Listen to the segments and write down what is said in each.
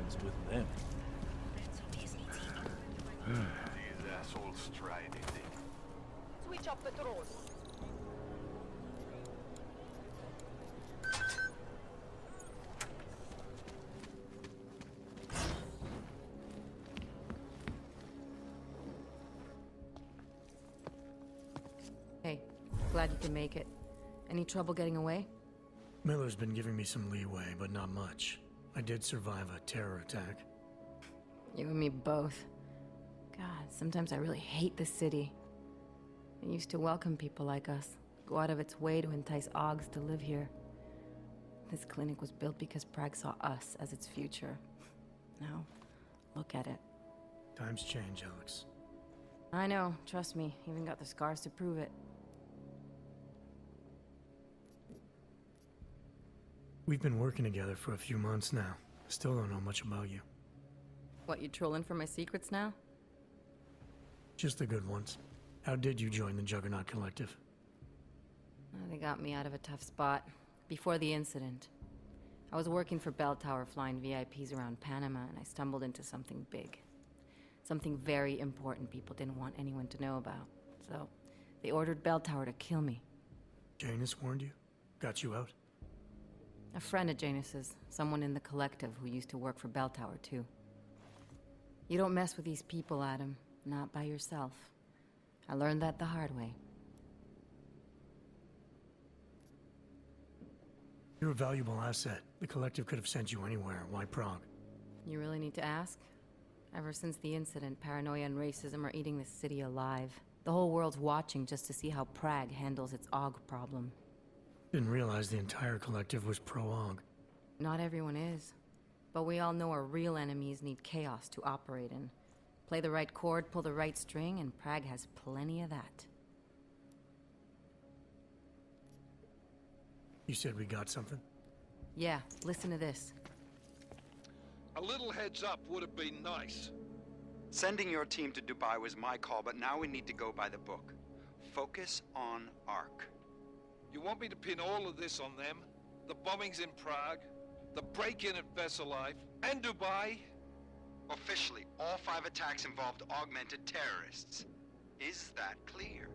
things with them. These assholes try anything. Switch up patrol. Hey, glad you can make it. Any trouble getting away? Miller's been giving me some leeway, but not much. I did survive a terror attack. You and me both. God, sometimes I really hate this city. It used to welcome people like us, go out of its way to entice Augs to live here. This clinic was built because Prague saw us as its future. Now, look at it. Times change, Alex. I know, trust me, even got the scars to prove it. We've been working together for a few months now. Still don't know much about you. What, you trolling for my secrets now? Just the good ones. How did you join the Juggernaut Collective? They got me out of a tough spot. Before the incident, I was working for Bell Tower flying VIPs around Panama, and I stumbled into something big. Something very important people didn't want anyone to know about. So, they ordered Bell Tower to kill me. Janus warned you? Got you out? A friend of Janus's, someone in the collective who used to work for Bell Tower too. You don't mess with these people, Adam. Not by yourself. I learned that the hard way. You're a valuable asset. The collective could have sent you anywhere. Why Prague? You really need to ask? Ever since the incident, paranoia and racism are eating this city alive. The whole world's watching just to see how Prague handles its AUG problem. Didn't realize the entire collective was pro-AUG. Not everyone is. But we all know our real enemies need chaos to operate in. Play the right chord, pull the right string, and Prague has plenty of that. You said we got something? Yeah, listen to this. A little heads up would have been nice. Sending your team to Dubai was my call, but now we need to go by the book. Focus on ARC. You want me to pin all of this on them? The bombings in Prague, the break-in at Vesellife, and Dubai? Officially, all 5 attacks involved augmented terrorists. Is that clear?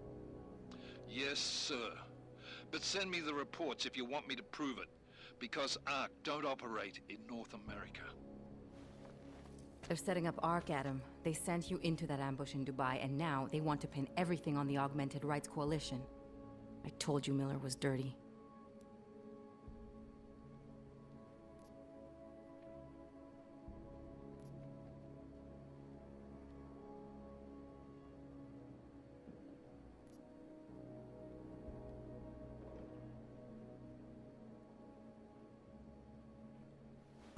Yes, sir. But send me the reports if you want me to prove it, because ARC don't operate in North America. They're setting up ARC, Adam. They sent you into that ambush in Dubai, and now they want to pin everything on the Augmented Rights Coalition. I told you Miller was dirty.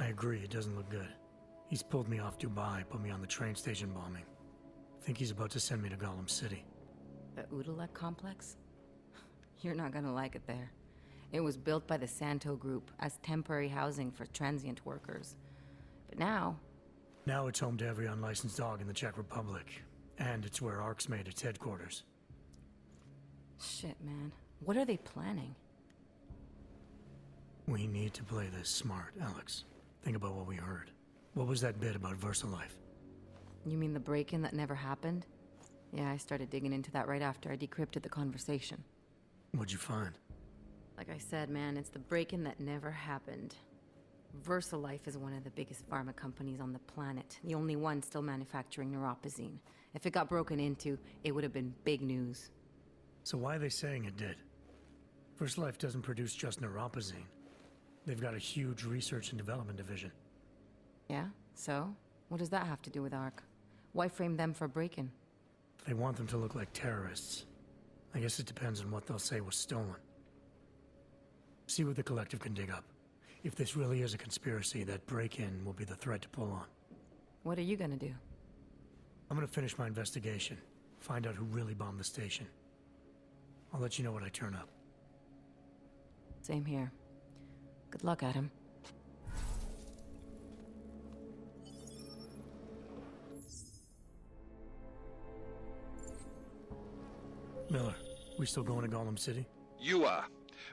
I agree, it doesn't look good. He's pulled me off Dubai, put me on the train station bombing. Think he's about to send me to Golem City. The Utulek Complex? You're not gonna like it there. It was built by the Santo Group as temporary housing for transient workers. But now... Now it's home to every unlicensed dog in the Czech Republic. And it's where ARC's made its headquarters. Shit, man. What are they planning? We need to play this smart, Alex. Think about what we heard. What was that bit about VersaLife? You mean the break-in that never happened? Yeah, I started digging into that right after I decrypted the conversation. What'd you find? Like I said, man, it's the break-in that never happened. VersaLife is one of the biggest pharma companies on the planet, the only one still manufacturing neuropozyne. If it got broken into, it would have been big news. So why are they saying it did? VersaLife doesn't produce just neuropozyne. They've got a huge research and development division. Yeah? So? What does that have to do with ARC? Why frame them for break-in? They want them to look like terrorists. I guess it depends on what they'll say was stolen. See what the collective can dig up. If this really is a conspiracy, that break-in will be the thread to pull on. What are you gonna do? I'm gonna finish my investigation. Find out who really bombed the station. I'll let you know when I turn up. Same here. Good luck, Adam. Miller, we still going to Golem City? You are.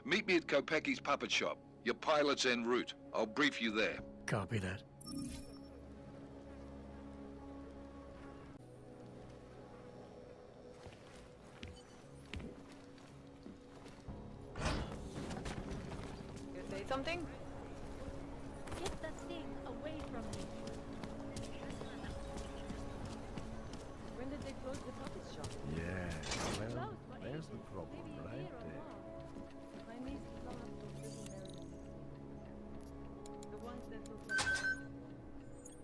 Meet me at Kopecki's puppet shop. Your pilot's en route. I'll brief you there. Copy that. something? Get that thing away from me. When did they close the puppet shop? Yeah, well, Closed for there's ages. the problem Maybe a right year or there. more. My niece loves those little berries. The ones that look like that.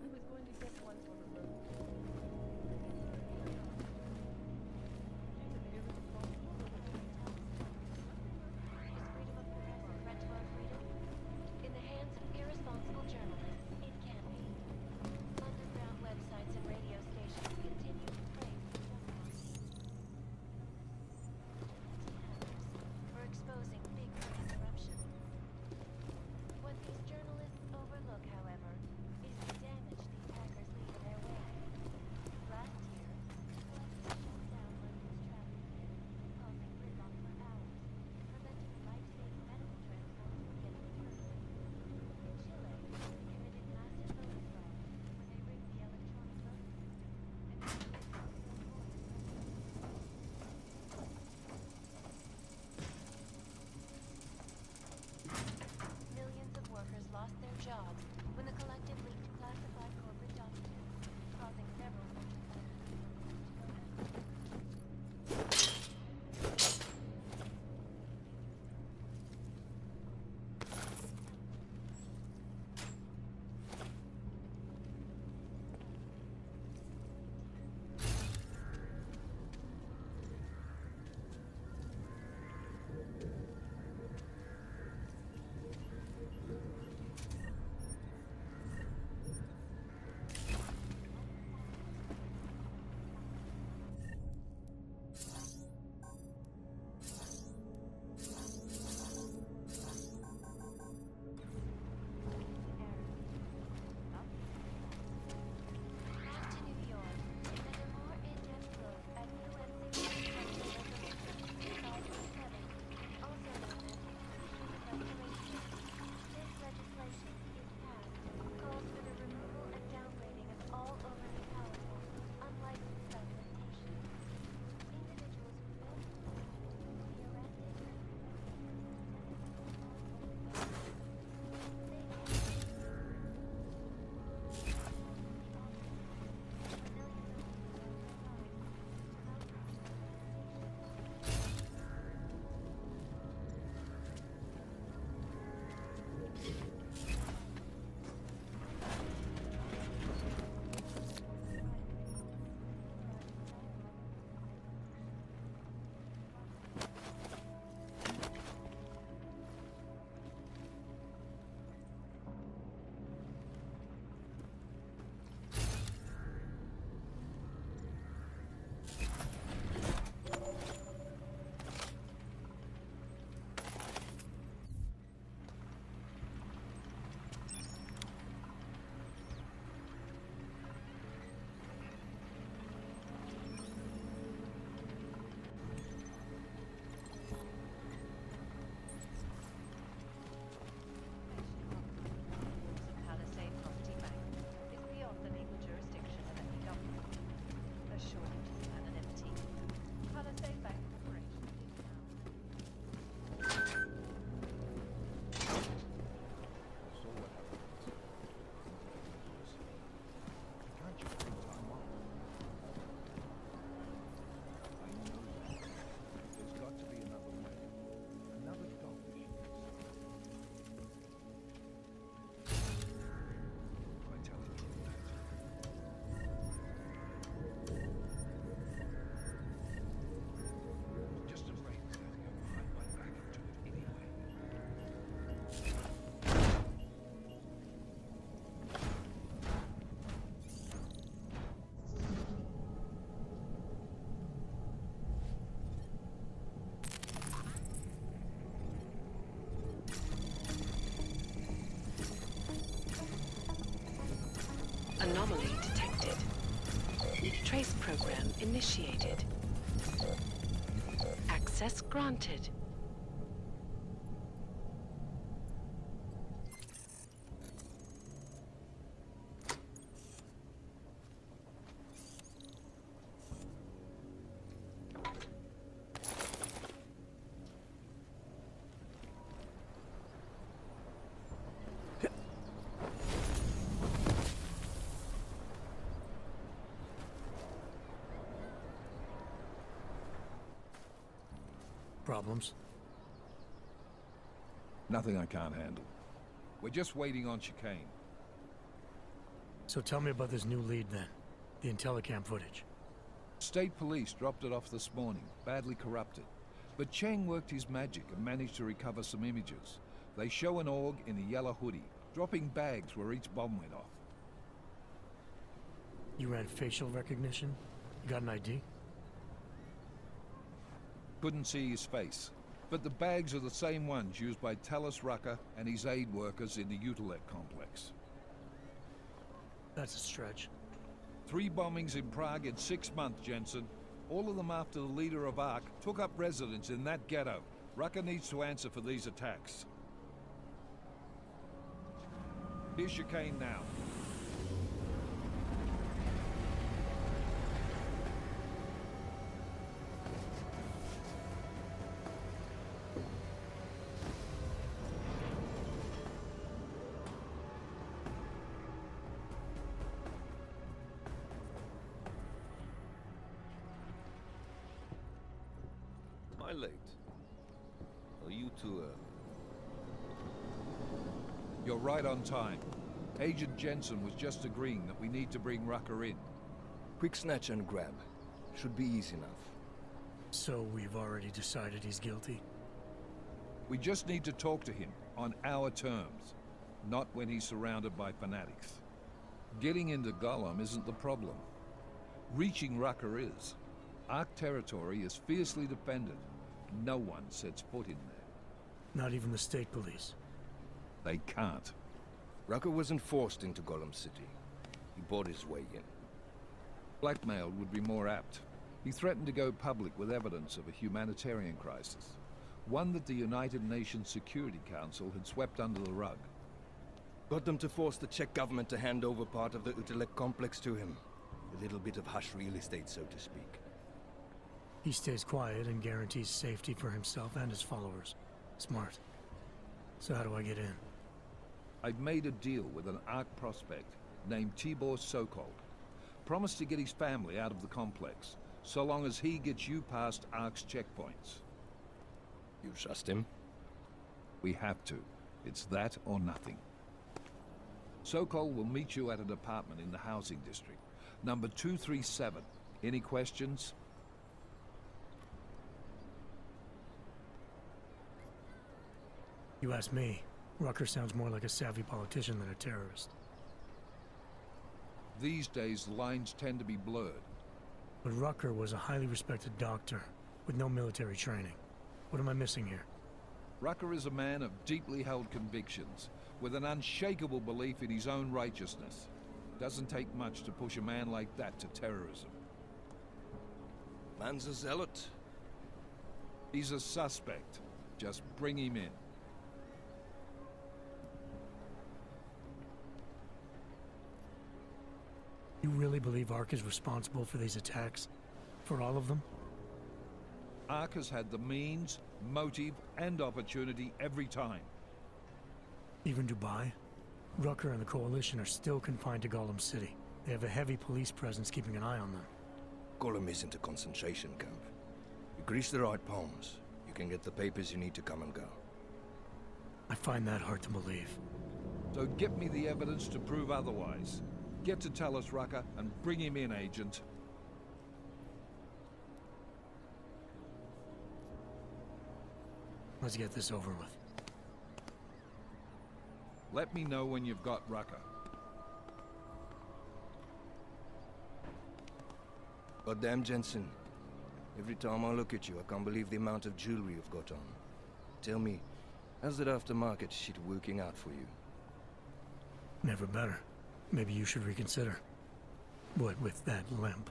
I was going to get one for her birthday. She's an irresponsible little thing. Is freedom of press a threat to our freedom? In the hands of irresponsible journalists, it can be. Underground websites and radio stations continue to praise the for exposing big money corruption. What these journalists overlook, however, is the damage these hackers leave in their wake. Last year, collectors shut down London's traffic grid, causing gridlock for hours, preventing life-saving medical transport from getting through. In Chile, they committed massive voter fraud when they rigged the electronic voting system Millions of workers lost their jobs when the collective leaked classified corporate documents, causing several Fortune 500 companies to go bankrupt. Back to New York, another more in-depth look at UNC also known as SHAREfactory. This legislation, if passed, calls for the removal and downgrading of all overly powerful, unlicensed supplementation. Individuals who fail to will be arrested and Anomaly detected. Trace program initiated. Access granted. problems. Nothing I can't handle. We're just waiting on chicane. So tell me about this new lead then. The Intellicam footage. State police dropped it off this morning, badly corrupted. But Cheng worked his magic and managed to recover some images. They show an org in a yellow hoodie, dropping bags where each bomb went off. You ran facial recognition? You got an ID? Couldn't see his face. But the bags are the same ones used by Talos Rucker and his aid workers in the Utulek Complex. That's a stretch. 3 bombings in Prague in 6 months, Jensen. All of them after the leader of ARC took up residence in that ghetto. Rucker needs to answer for these attacks. Here's chicane now. Am I late? Are you too early? You're right on time. Agent Jensen was just agreeing that we need to bring Rucker in. Quick snatch and grab. Should be easy enough. So we've already decided he's guilty? We just need to talk to him on our terms, not when he's surrounded by fanatics. Getting into Golem isn't the problem. Reaching Rucker is. ARC territory is fiercely defended. No one sets foot in there. Not even the state police? They can't. Rucker wasn't forced into Golem City. He bought his way in. Blackmail would be more apt. He threatened to go public with evidence of a humanitarian crisis. One that the United Nations Security Council had swept under the rug. Got them to force the Czech government to hand over part of the Utulek Complex to him. A little bit of hush real estate, so to speak. He stays quiet and guarantees safety for himself and his followers. Smart. So how do I get in? I've made a deal with an ARC prospect named Tibor Sokol. Promised to get his family out of the complex, so long as he gets you past ARC's checkpoints. You trust him? We have to. It's that or nothing. Sokol will meet you at an apartment in the housing district. Number 237. Any questions? You ask me, Rucker sounds more like a savvy politician than a terrorist. These days, the lines tend to be blurred. But Rucker was a highly respected doctor, with no military training. What am I missing here? Rucker is a man of deeply held convictions, with an unshakable belief in his own righteousness. Doesn't take much to push a man like that to terrorism. Man's a zealot. He's a suspect. Just bring him in. You really believe ARC is responsible for these attacks? For all of them? ARC has had the means, motive, and opportunity every time. Even Dubai? Rucker and the Coalition are still confined to Golem City. They have a heavy police presence keeping an eye on them. Golem isn't a concentration camp. You grease the right palms, you can get the papers you need to come and go. I find that hard to believe. So get me the evidence to prove otherwise. Get to Talos Rucker and bring him in, Agent. Let's get this over with. Let me know when you've got Rucker. Goddamn, Jensen. Every time I look at you, I can't believe the amount of jewelry you've got on. Tell me, how's that aftermarket shit working out for you? Never better. Maybe you should reconsider. What with that limp?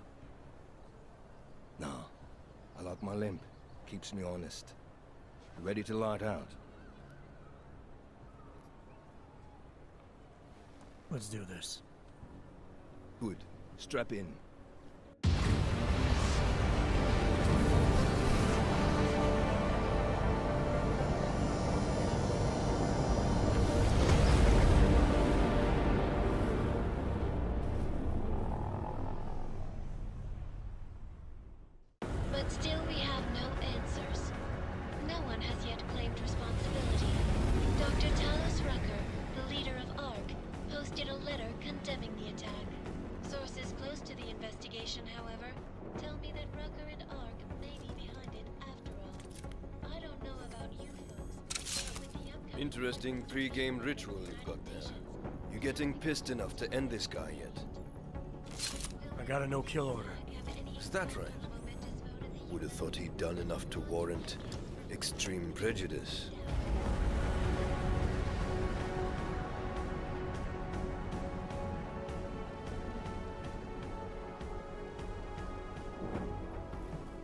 Nah, I like my limp. Keeps me honest. Ready to light out. Let's do this. Good. Strap in. But still we have no answers. posted a letter condemning the attack. Sources close to the investigation, however, tell me that Rucker and Ark may be behind it after all. I don't know about you folks, but with the upcoming... Interesting pre-game ritual you've got there. You getting pissed enough to end this guy yet? I got a no-kill order. Is that right? Would have thought he'd done enough to warrant extreme prejudice.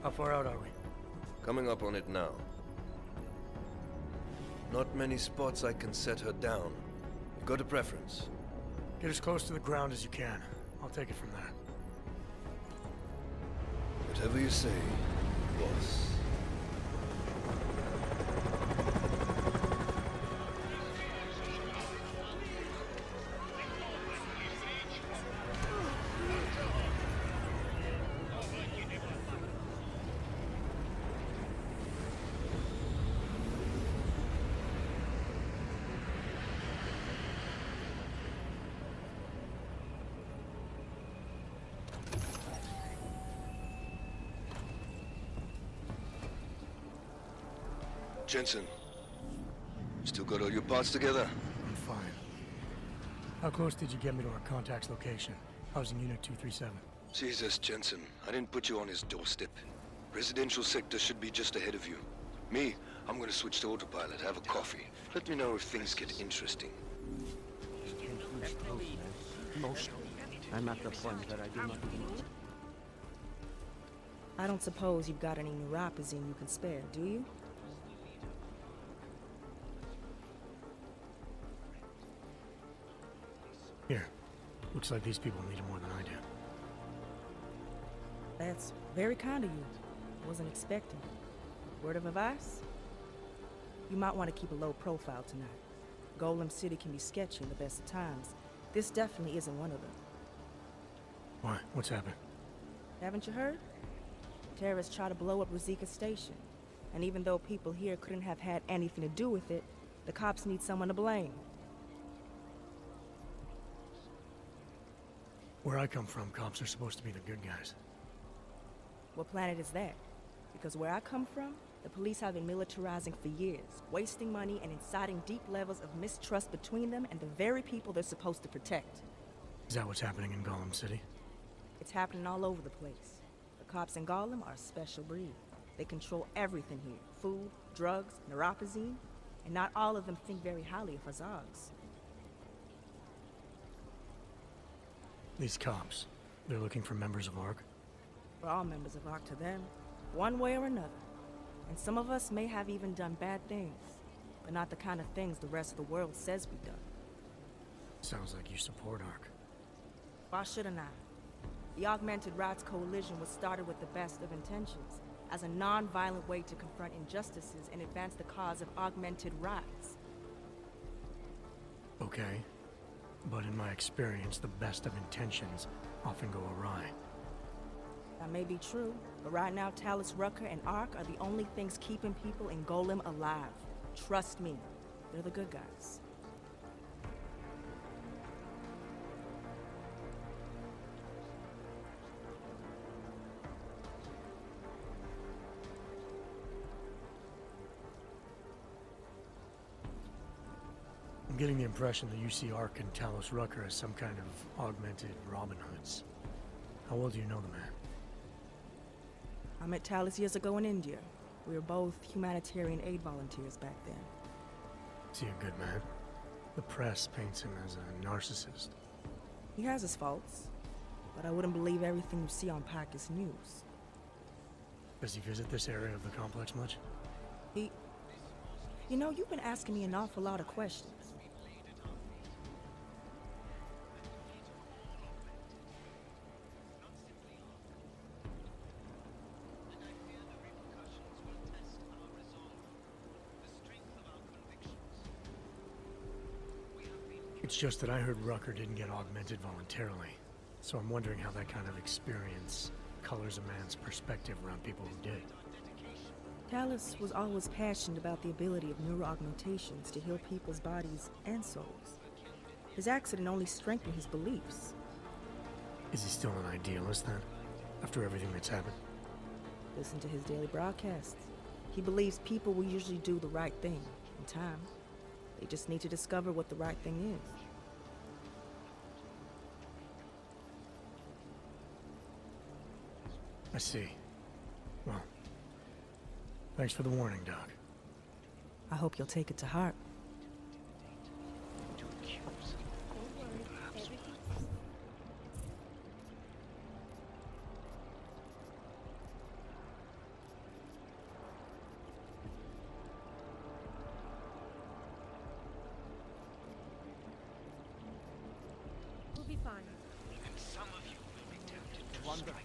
How far out are we? Coming up on it now. Not many spots I can set her down. You got a preference? Get as close to the ground as you can. I'll take it from there. Whatever you say, boss. Jensen, still got all your parts together? I'm fine. How close did you get me to our contact's location? I was in Unit 237. Jesus, Jensen, I didn't put you on his doorstep. Residential sector should be just ahead of you. Me, I'm gonna switch to autopilot, have a coffee. Let me know if things get interesting. I'm at the point that I do not even know. I don't suppose you've got any neuropazine you can spare, do you? Here. Looks like these people need it more than I do. That's very kind of you. Wasn't expecting it. Word of advice? You might want to keep a low profile tonight. Golem City can be sketchy in the best of times. This definitely isn't one of them. Why? What's happened? Haven't you heard? Terrorists try to blow up Rosika Station. And even though people here couldn't have had anything to do with it, the cops need someone to blame. Where I come from, cops are supposed to be the good guys. What planet is that? Because where I come from, the police have been militarizing for years, wasting money and inciting deep levels of mistrust between them and the very people they're supposed to protect. Is that what's happening in Golem City? It's happening all over the place. The cops in Golem are a special breed. They control everything here. Food, drugs, neuropazine, and not all of them think very highly of Azogs. These cops, they're looking for members of ARC? We're all members of ARC to them, one way or another. And some of us may have even done bad things, but not the kind of things the rest of the world says we've done. Sounds like you support ARC. Why shouldn't I? The Augmented Rights Coalition was started with the best of intentions, as a non-violent way to confront injustices and advance the cause of augmented rights. Okay. But in my experience, the best of intentions often go awry. That may be true, but right now Talus, Rucker, and Ark are the only things keeping people in Golem alive. Trust me, they're the good guys. I'm getting the impression that you see Ark and Talos Rucker as some kind of augmented Robin Hoods. How well do you know the man? I met Talus years ago in India. We were both humanitarian aid volunteers back then. Is he a good man? The press paints him as a narcissist. He has his faults, but I wouldn't believe everything you see on Pacus News. Does he visit this area of the complex much? You know, you've been asking me an awful lot of questions. It's just that I heard Rucker didn't get augmented voluntarily, so I'm wondering how that kind of experience colors a man's perspective around people who did. Talus was always passionate about the ability of neuroaugmentations to heal people's bodies and souls. His accident only strengthened his beliefs. Is he still an idealist then? After everything that's happened? Listen to his daily broadcasts. He believes people will usually do the right thing in time. They just need to discover what the right thing is. I see. Well, thanks for the warning, Doc. I hope you'll take it to heart. We'll be fine. And some of you will be tempted to strike.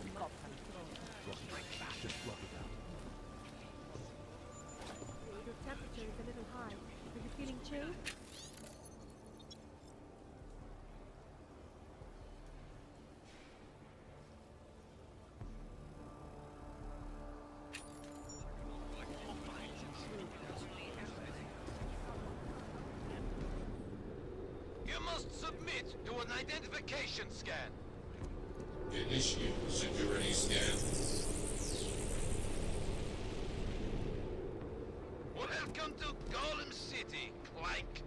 Your temperature is a little high. Are you feeling chilled? You must submit to an identification scan. Initiate security scan. Welcome to Golem City, Clank.